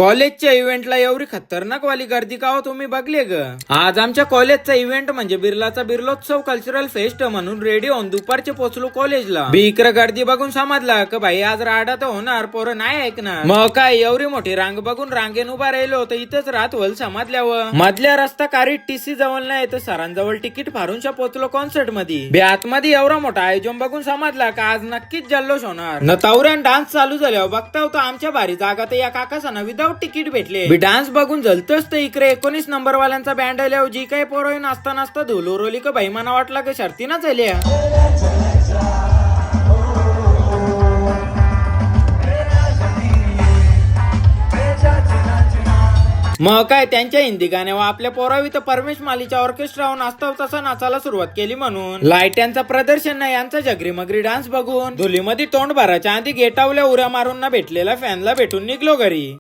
कॉलेजच्या इव्हेंटला एवढी खतरनाक वाली गर्दी का हो तुम्ही बघले ग? आज आमच्या कॉलेजचा इव्हेंट म्हणजे बिर्लाचा बिर्लोत्सव कल्चरल फेस्ट म्हणून रेडी होऊन दुपारचे पोहोचलो कॉलेजला. इकडे गर्दी बघून समजला की भाई आज राडा तर होणार, पोरं नाही ऐकणार. मग काय एवढी मोठी रांग बघून रांगेन उभा राहिलो तर इथंच रात होल समजल्यावर मधल्या रस्ता कारीत टीसी जवळ नाही तर सरांजवळ तिकीट फारूनशा पोहोचलो कॉन्सर्ट मध्ये. आतमध्ये एवढा मोठा आयोजन बघून समजला का आज नक्कीच जल्लोष होणार. न तावऱ्यान डान्स चालू झाल्यावर बघता होता आमच्या भारी जागा तर या काकासांना विदाऊट तिकीट भेटले. डान्स बघून जलतच तर इकडे 19 नंबर वाल्यांचा बँड आल्यावर जी काही पोरं नाचता नाचता धुलोरोली का भाई मना वाटला की शर्ती ना झाल्या. मग काय त्यांच्या हिंदी गाण्यावर आपल्या पोरावी तर परमेश मालीच्या ऑर्केस्ट्रावर नाचता तसा नाचायला सुरुवात केली. म्हणून लाईट्यांचं प्रदर्शन नाही यांचा जगरी मगरी डान्स बघून धुलीमध्ये तोंड भराच्या आधी गेटावल्या उऱ्या मारून ना भेटलेला फॅनला भेटून निघलो घरी.